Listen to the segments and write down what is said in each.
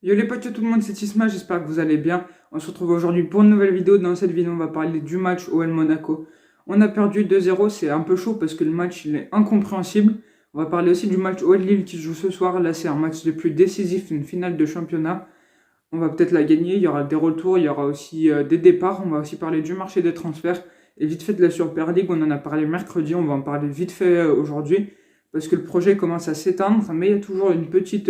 Yo les potes, yo tout le monde, c'est Isma, j'espère que vous allez bien. On se retrouve aujourd'hui pour une nouvelle vidéo. Dans cette vidéo, on va parler du match OL Monaco. On a perdu 2-0, c'est un peu chaud parce que le match il est incompréhensible. On va parler aussi du match OL Lille qui se joue ce soir. Là, c'est un match des plus décisifs, une finale de championnat. On va peut-être la gagner, il y aura des retours, il y aura aussi des départs. On va aussi parler du marché des transferts et vite fait de la Super League. On en a parlé mercredi, on va en parler vite fait aujourd'hui parce que le projet commence à s'éteindre, mais il y a toujours une petite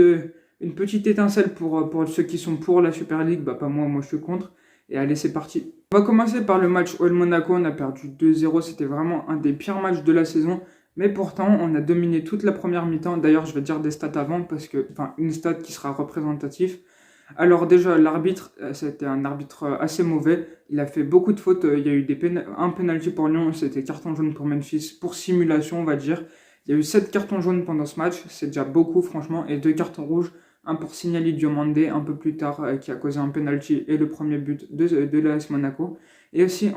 étincelle pour ceux qui sont pour la Super League. Bah, pas moi, moi je suis contre. Et allez, c'est parti. On va commencer par le match OL Monaco. On a perdu 2-0. C'était vraiment un des pires matchs de la saison. Mais pourtant, on a dominé toute la première mi-temps. D'ailleurs, je vais dire des stats avant, parce que, enfin, une stat qui sera représentative. Alors déjà, l'arbitre, c'était un arbitre assez mauvais. Il a fait beaucoup de fautes. Il y a eu un penalty pour Lyon. C'était carton jaune pour Memphis, pour simulation, on va dire. Il y a eu 7 cartons jaunes pendant ce match. C'est déjà beaucoup, franchement. Et 2 cartons rouges. Un pour Signali Diomandé un peu plus tard qui a causé un penalty et le premier but de l'AS Monaco. Et aussi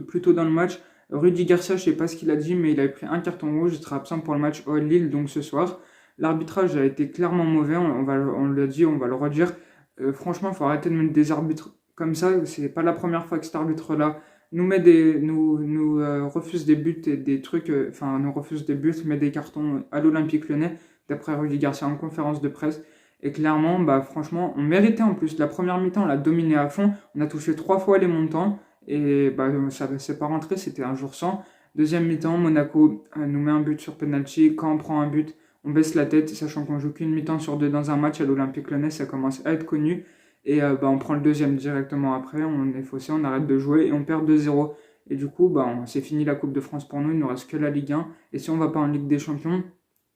plus tôt dans le match, Rudy Garcia, je sais pas ce qu'il a dit, mais il avait pris un carton rouge, il sera absent pour le match OL Lille donc ce soir. L'arbitrage a été clairement mauvais, on l'a dit, on va le redire. Franchement, il faut arrêter de mettre des arbitres comme ça. C'est pas la première fois que cet arbitre-là nous refuse des buts et des trucs, nous refuse des buts, met des cartons à l'Olympique Lyonnais, d'après Rudy Garcia en conférence de presse. Et clairement, bah, franchement, on méritait en plus. La première mi-temps, on l'a dominé à fond. On a touché 3 fois les montants. Et bah, ça c'est pas rentré, c'était un jour sans. Deuxième mi-temps, Monaco nous met un but sur penalty. Quand on prend un but, on baisse la tête, sachant qu'on joue qu'une mi-temps sur deux dans un match à l'Olympique Lyonnais, ça commence à être connu. Et bah, on prend le deuxième directement après, on est faussé, on arrête de jouer et on perd 2-0. Et du coup, bah, c'est fini la Coupe de France pour nous, il ne nous reste que la Ligue 1. Et si on va pas en Ligue des Champions,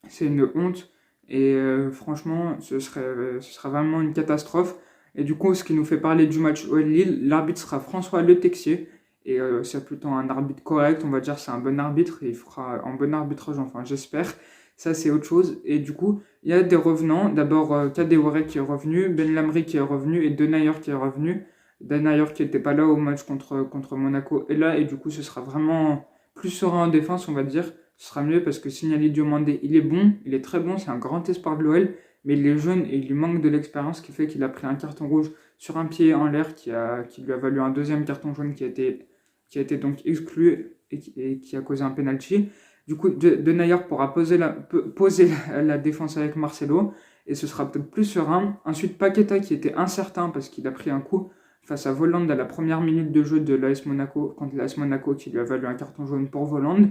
c'est une honte. Et franchement, ce serait vraiment une catastrophe. Et du coup, ce qui nous fait parler du match OL Lille, l'arbitre sera François Le Texier. Et c'est plutôt un arbitre correct, on va dire c'est un bon arbitre. Et il fera un bon arbitrage, enfin j'espère. Ça, c'est autre chose. Et du coup, il y a des revenants. D'abord, Kadewere qui est revenu, Ben Lamri qui est revenu et Denayer qui est revenu. Denayer qui n'était pas là au match contre Monaco est là. Et du coup, ce sera vraiment plus serein en défense, on va dire. Ce sera mieux parce que Signali Diomandé, il est bon, il est très bon, c'est un grand espoir de l'OL, mais il est jeune et il lui manque de l'expérience qui fait qu'il a pris un carton rouge sur un pied en l'air qui lui a valu un deuxième carton jaune qui a été donc exclu et qui a causé un penalty. Du coup, Denayer pourra poser la défense avec Marcelo et ce sera peut-être plus serein. Ensuite, Paqueta qui était incertain parce qu'il a pris un coup face à Voland à la première minute de jeu de l'AS Monaco, contre l'AS Monaco qui lui a valu un carton jaune pour Voland.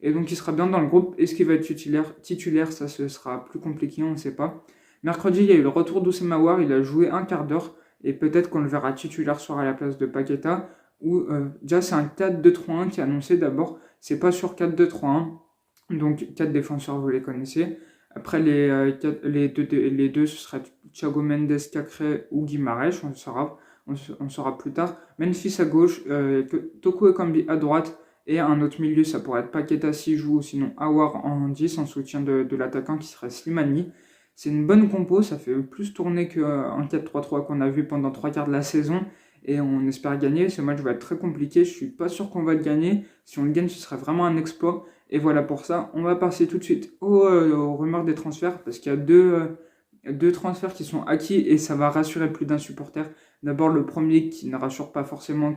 Et donc il sera bien dans le groupe. Est-ce qu'il va être titulaire, ça ce sera plus compliqué, on ne sait pas. Mercredi, il y a eu le retour d'Oussema Aouar, il a joué un quart d'heure. Et peut-être qu'on le verra titulaire soir à la place de Paqueta. Ou déjà c'est un 4-2-3-1 qui est annoncé d'abord. C'est pas sur 4-2-3-1. Donc 4 défenseurs, vous les connaissez. Après les deux, ce sera Thiago Mendes, Cacré ou Guimarães, on saura plus tard. Memphis à gauche, Toko Ekambi à droite. Et un autre milieu, ça pourrait être Paqueta s'il joue, sinon Aouar en 10 en soutien de l'attaquant qui serait Slimani. C'est une bonne compo, ça fait plus tourner qu'un 4-3-3 qu'on a vu pendant 3 quarts de la saison. Et on espère gagner. Ce match va être très compliqué, je suis pas sûr qu'on va le gagner. Si on le gagne, ce serait vraiment un exploit. Et voilà pour ça, on va passer tout de suite aux rumeurs des transferts, parce qu'il y a deux transferts qui sont acquis et ça va rassurer plus d'un supporter. D'abord le premier qui ne rassure pas forcément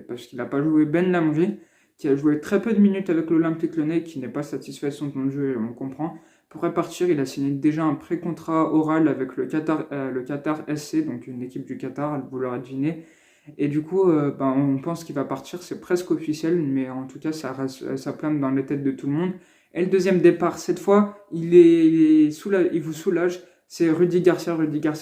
parce qu'il n'a pas joué, Ben Lamri, qui a joué très peu de minutes avec l'Olympique Lyonnais, qui n'est pas satisfait de son temps de jeu, on comprend. Pourrait partir, il a signé déjà un pré-contrat oral avec le Qatar SC, donc une équipe du Qatar, vous l'aurez deviné. Et du coup, on pense qu'il va partir, c'est presque officiel, mais en tout cas, ça plane dans les têtes de tout le monde. Et le deuxième départ, cette fois, il vous soulage, c'est Rudy Garcia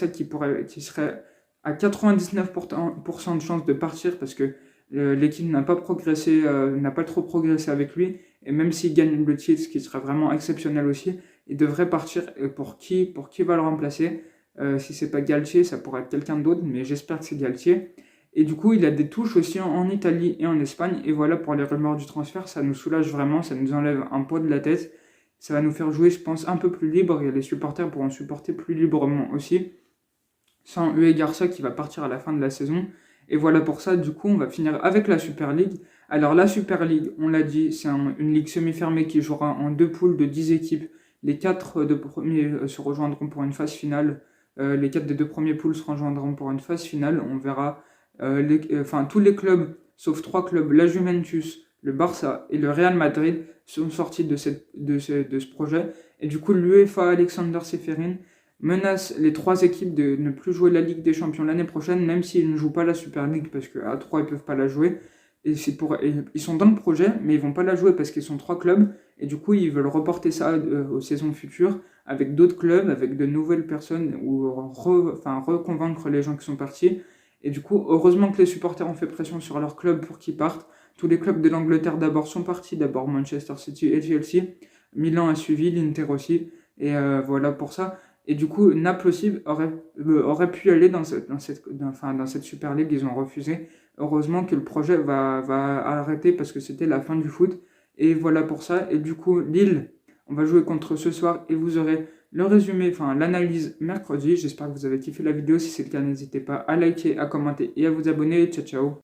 qui serait à 99% de chance de partir parce que l'équipe n'a pas progressé, n'a pas trop progressé avec lui. Et même s'il gagne le titre, ce qui serait vraiment exceptionnel aussi, il devrait partir. Et pour qui va le remplacer? Si c'est pas Galtier, ça pourrait être quelqu'un d'autre, mais j'espère que c'est Galtier. Et du coup, il a des touches aussi en Italie et en Espagne. Et voilà, pour les rumeurs du transfert, ça nous soulage vraiment, ça nous enlève un poids de la tête. Ça va nous faire jouer, je pense, un peu plus libre. Et les supporters pourront supporter plus librement aussi. Sans Uwe Garcia qui va partir à la fin de la saison. Et voilà pour ça, du coup, on va finir avec la Super League. Alors, la Super League, on l'a dit, c'est une ligue semi-fermée qui jouera en deux poules de 10 équipes. Les 4 de premiers se rejoindront pour une phase finale Les 4 des 2 premiers poules se rejoindront pour une phase finale. On verra tous les clubs, sauf 3 clubs, la Juventus, le Barça et le Real Madrid, sont sortis de ce projet. Et du coup, l'UEFA, Alexander Seferin, menace les 3 équipes de ne plus jouer la Ligue des Champions l'année prochaine, même s'ils ne jouent pas la Super League, parce qu'à 3, ils ne peuvent pas la jouer. Et ils sont dans le projet, mais ils vont pas la jouer parce qu'ils sont 3 clubs. Et du coup, ils veulent reporter ça aux saisons futures avec d'autres clubs, avec de nouvelles personnes, ou reconvaincre les gens qui sont partis. Et du coup, heureusement que les supporters ont fait pression sur leur club pour qu'ils partent. Tous les clubs de l'Angleterre d'abord sont partis, d'abord Manchester City et Chelsea. Milan a suivi, l'Inter aussi. Et voilà pour ça. Et du coup, Naples aussi aurait pu aller dans cette Super League, ils ont refusé. Heureusement que le projet va arrêter parce que c'était la fin du foot. Et voilà pour ça. Et du coup, Lille, on va jouer contre ce soir et vous aurez le résumé, l'analyse mercredi. J'espère que vous avez kiffé la vidéo. Si c'est le cas, n'hésitez pas à liker, à commenter et à vous abonner. Ciao, ciao.